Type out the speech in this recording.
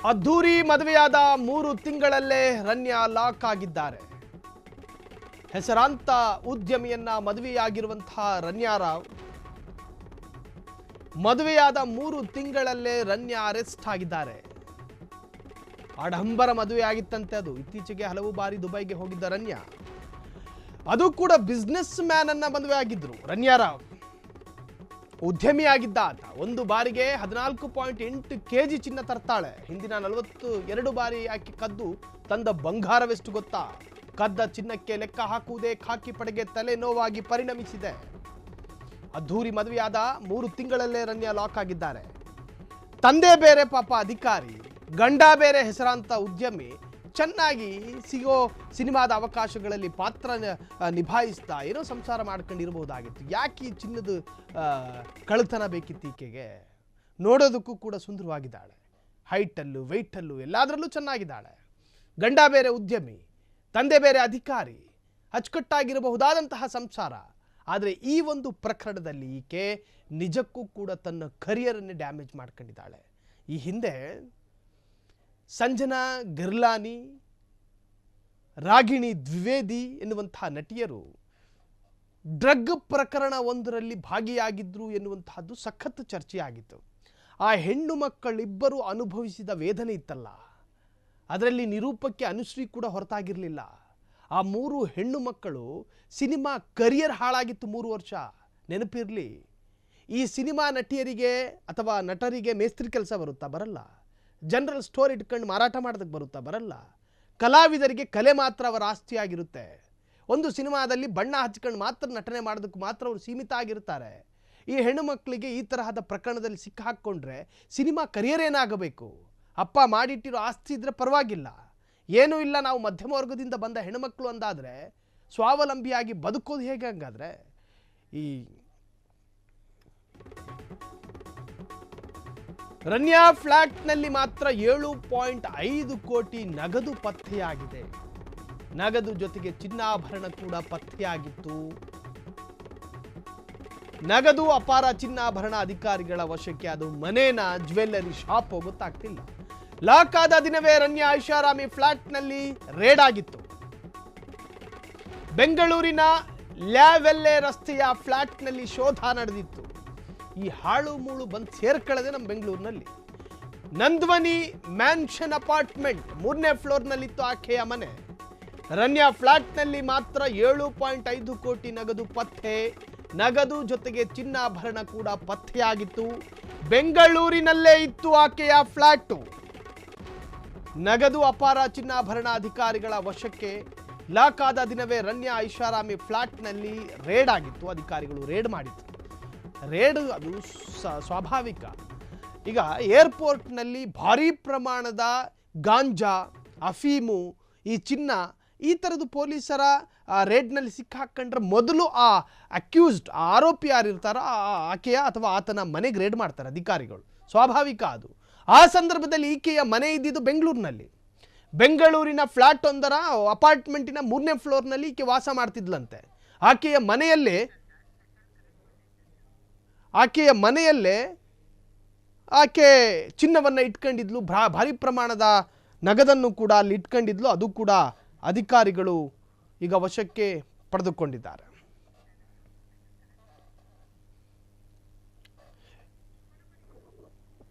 ಅದ್ದೂರಿ ಮದುವೆಯಾದ 3 ತಿಂಗಳಲ್ಲೇ ರನ್ಯಾ ಲಾಕ್ ಆಗಿದ್ದಾರೆ. ಹೆಸರಾಂತ ಉದ್ಯಮಿಯನ್ನ ಮದುವೆಯಾಗಿರುವಂತಹ ರನ್ಯಾ ರಾವ್ ಮದುವೆಯಾದ 3 ತಿಂಗಳಲ್ಲೇ ರನ್ಯಾ ಅರೆಸ್ಟ್ ಆಗಿದ್ದಾರೆ. ಆಡಂಬರ ಮದುವೆ ಆಗಿತ್ತಂತೆ. ಅದು ಇತ್ತೀಚೆಗೆ ಹಲವು ಬಾರಿ ದುಬೈಗೆ ಹೋಗಿದ್ದ ರನ್ಯಾ, ಅದು ಕೂಡ ಬಿಸ್ನೆಸ್ ಮ್ಯಾನ್ ಅನ್ನ ಮದುವೆ ಆಗಿದ್ರು. ರನ್ಯಾ ರಾವ್ ಉದ್ಯಮಿಯಾಗಿದ್ದ ಆತ ಒಂದು ಬಾರಿಗೆ 14.8 kg ಚಿನ್ನ ತರ್ತಾಳೆ. ಹಿಂದಿನ 42 ಬಾರಿ ಆಕೆ ಕದ್ದು ತಂದ ಬಂಗಾರವೆಷ್ಟು ಗೊತ್ತಾ? ಕದ್ದ ಚಿನ್ನಕ್ಕೆ ಲೆಕ್ಕ ಹಾಕುವುದೇ ಖಾಕಿ ಪಡೆಗೆ ತಲೆನೋವಾಗಿ ಪರಿಣಮಿಸಿದೆ. ಅದ್ದೂರಿ ಮದುವೆಯಾದ 3 ತಿಂಗಳಲ್ಲೇ ರನ್ಯಾ ಲಾಕ್ ಆಗಿದ್ದಾರೆ. ತಂದೆ ಬೇರೆ ಪಾಪ ಅಧಿಕಾರಿ, ಗಂಡ ಬೇರೆ ಹೆಸರಾಂತ ಉದ್ಯಮಿ. ಚೆನ್ನಾಗಿ ಸಿಗೋ ಸಿನಿಮಾದ ಅವಕಾಶಗಳಲ್ಲಿ ಪಾತ್ರ ನಿಭಾಯಿಸ್ತಾ ಏನೋ ಸಂಸಾರ ಮಾಡ್ಕೊಂಡಿರಬಹುದಾಗಿತ್ತು. ಯಾಕೆ ಈ ಚಿನ್ನದ ಕಳ್ಳತನ ಬೇಕಿತ್ತು ಈಕೆಗೆ? ನೋಡೋದಕ್ಕೂ ಕೂಡ ಸುಂದರವಾಗಿದ್ದಾಳೆ, ಹೈಟಲ್ಲೂ ವೆಯ್ಟಲ್ಲೂ ಎಲ್ಲದರಲ್ಲೂ ಚೆನ್ನಾಗಿದ್ದಾಳೆ. ಗಂಡ ಬೇರೆ ಉದ್ಯಮಿ, ತಂದೆ ಬೇರೆ ಅಧಿಕಾರಿ, ಅಚ್ಚುಕಟ್ಟಾಗಿರಬಹುದಾದಂತಹ ಸಂಸಾರ. ಆದರೆ ಈ ಒಂದು ಪ್ರಕರಣದಲ್ಲಿ ಈಕೆ ನಿಜಕ್ಕೂ ಕೂಡ ತನ್ನ ಕರಿಯರನ್ನೇ ಡ್ಯಾಮೇಜ್ ಮಾಡ್ಕೊಂಡಿದ್ದಾಳೆ. ಈ ಹಿಂದೆ ಸಂಜನಾ ಗಿರ್ಲಾನಿ, ರಾಗಿಣಿ ದ್ವಿವೇದಿ ಎನ್ನುವಂತಹ ನಟಿಯರು ಡ್ರಗ್ ಪ್ರಕರಣ ಒಂದರಲ್ಲಿ ಭಾಗಿಯಾಗಿದ್ರು ಎನ್ನುವಂತಹದ್ದು ಸಖತ್ ಚರ್ಚೆಯಾಗಿತ್ತು. ಆ ಹೆಣ್ಣು ಮಕ್ಕಳಿಬ್ಬರು ಅನುಭವಿಸಿದ ವೇದನೆ ಇತ್ತಲ್ಲ, ಅದರಲ್ಲಿ ನಿರೂಪಕ್ಕೆ ಅನುಶ್ರೀ ಕೂಡ ಹೊರತಾಗಿರಲಿಲ್ಲ. ಆ 3 ಹೆಣ್ಣು ಮಕ್ಕಳು ಸಿನಿಮಾ ಕರಿಯರ್ ಹಾಳಾಗಿತ್ತು 3 ವರ್ಷ. ನೆನಪಿರಲಿ, ಈ ಸಿನಿಮಾ ನಟಿಯರಿಗೆ ಅಥವಾ ನಟರಿಗೆ ಮೇಸ್ತ್ರಿ ಕೆಲಸ ಬರುತ್ತಾ? ಬರಲ್ಲ. ಜನರಲ್ ಸ್ಟೋರ್ ಇಟ್ಕೊಂಡು ಮಾರಾಟ ಮಾಡೋದಕ್ಕೆ ಬರುತ್ತಾ? ಬರಲ್ಲ. ಕಲಾವಿದರಿಗೆ ಕಲೆ ಮಾತ್ರ ಅವರ ಆಸ್ತಿಯಾಗಿರುತ್ತೆ. ಒಂದು ಸಿನಿಮಾದಲ್ಲಿ ಬಣ್ಣ ಹಚ್ಕೊಂಡು ಮಾತ್ರ ನಟನೆ ಮಾಡೋದಕ್ಕೆ ಮಾತ್ರ ಅವರು ಸೀಮಿತ ಆಗಿರ್ತಾರೆ. ಈ ಹೆಣ್ಣು ಮಕ್ಕಳಿಗೆ ಈ ತರಹದ ಪ್ರಕರಣದಲ್ಲಿ ಸಿಕ್ಕಾಕ್ಕೊಂಡ್ರೆ ಸಿನಿಮಾ ಕರಿಯರ್ ಏನಾಗಬೇಕು? ಅಪ್ಪ ಮಾಡಿಟ್ಟಿರೋ ಆಸ್ತಿ ಇದ್ರೆ ಪರವಾಗಿಲ್ಲ, ಏನೂ ಇಲ್ಲ, ನಾವು ಮಧ್ಯಮ ವರ್ಗದಿಂದ ಬಂದ ಹೆಣ್ಣುಮಕ್ಕಳು ಅಂದಾದರೆ ಸ್ವಾವಲಂಬಿಯಾಗಿ ಬದುಕೋದು ಹೇಗೆ? ಹಂಗಾದ್ರೆ ಈ ರನ್ಯಾ ಫ್ಲಾಟ್ನಲ್ಲಿ ಮಾತ್ರ 7.5 ಕೋಟಿ ನಗದು ಪತ್ತೆಯಾಗಿದೆ. ನಗದು ಜೊತೆಗೆ ಚಿನ್ನಾಭರಣ ಕೂಡ ಪತ್ತೆಯಾಗಿತ್ತು. ನಗದು ಅಪಾರ ಚಿನ್ನಾಭರಣ ಅಧಿಕಾರಿಗಳ ವಶಕ್ಕೆ. ಅದು ಮನೇನ ಜ್ಯುವೆಲ್ಲರಿ ಶಾಪ್ ಗೊತ್ತಾಗ್ತಿಲ್ಲ. ಲಾಕ್ ಆದ ದಿನವೇ ರನ್ಯಾ ಐಷಾರಾಮಿ ಫ್ಲಾಟ್ನಲ್ಲಿ ರೇಡ್ ಆಗಿತ್ತು. ಬೆಂಗಳೂರಿನ ಲ್ಯಾವೆಲ್ಲೆ ರಸ್ತೆಯ ಫ್ಲಾಟ್ನಲ್ಲಿ ಶೋಧ ನಡೆದಿತ್ತು. ಈ ಹಾಳು ಮೂಳು ಬಂದು ಸೇರ್ಕೊಳ್ಳದೆ ನಮ್ಮ ಬೆಂಗಳೂರಿನಲ್ಲಿ ನಂದ್ವನಿ ಮ್ಯಾನ್ಷನ್ ಅಪಾರ್ಟ್ಮೆಂಟ್ 3ನೇ ಫ್ಲೋರ್ನಲ್ಲಿತ್ತು ಆಕೆಯ ಮನೆ. ರನ್ಯಾ ಫ್ಲಾಟ್ನಲ್ಲಿ ಮಾತ್ರ 7.5 ಕೋಟಿ ನಗದು ಪತ್ತೆ. ನಗದು ಜೊತೆಗೆ ಚಿನ್ನಾಭರಣ ಕೂಡ ಪತ್ತೆಯಾಗಿತ್ತು. ಬೆಂಗಳೂರಿನಲ್ಲೇ ಇತ್ತು ಆಕೆಯ ಫ್ಲಾಟ್. ನಗದು ಅಪಾರ ಚಿನ್ನಾಭರಣ ಅಧಿಕಾರಿಗಳ ವಶಕ್ಕೆ. ಲಾಕ್ ಆದ ದಿನವೇ ರನ್ಯಾ ಐಷಾರಾಮಿ ಫ್ಲಾಟ್ನಲ್ಲಿ ರೇಡ್ ಆಗಿತ್ತು. ಅಧಿಕಾರಿಗಳು ರೇಡ್ ಮಾಡಿತ್ತು. ರೇಡ್ ಅದು ಸ್ವಾಭಾವಿಕ. ಈಗ ಏರ್ಪೋರ್ಟ್ನಲ್ಲಿ ಭಾರೀ ಪ್ರಮಾಣದ ಗಾಂಜಾ, ಅಫೀಮು, ಈ ಚಿನ್ನ, ಈ ಥರದ್ದು ಪೊಲೀಸರ ರೇಡ್ನಲ್ಲಿ ಸಿಕ್ಕಾಕೊಂಡ್ರೆ ಮೊದಲು ಆ ಅಕ್ಯೂಸ್ಡ್, ಆರೋಪಿ ಯಾರಿರ್ತಾರೋ ಆಕೆಯ ಅಥವಾ ಆತನ ಮನೆಗೆ ರೇಡ್ ಮಾಡ್ತಾರೆ ಅಧಿಕಾರಿಗಳು. ಸ್ವಾಭಾವಿಕ ಅದು. ಆ ಸಂದರ್ಭದಲ್ಲಿ ಈಕೆಯ ಮನೆ ಇದ್ದಿದ್ದು ಬೆಂಗಳೂರಿನಲ್ಲಿ. ಬೆಂಗಳೂರಿನ ಫ್ಲಾಟ್ ಒಂದರ ಅಪಾರ್ಟ್ಮೆಂಟಿನ 3ನೇ ಫ್ಲೋರ್ನಲ್ಲಿ ಈಕೆ ವಾಸ ಮಾಡ್ತಿದ್ಲಂತೆ. ಆಕೆಯ ಮನೆಯಲ್ಲೇ ಆಕೆ ಚಿನ್ನವನ್ನು ಇಟ್ಕೊಂಡಿದ್ಲು. ಭಾರಿ ಪ್ರಮಾಣದ ನಗದನ್ನು ಕೂಡ ಅಲ್ಲಿ ಇಟ್ಕೊಂಡಿದ್ಲು. ಅದು ಕೂಡ ಅಧಿಕಾರಿಗಳು ಈಗ ವಶಕ್ಕೆ ಪಡೆದುಕೊಂಡಿದ್ದಾರೆ.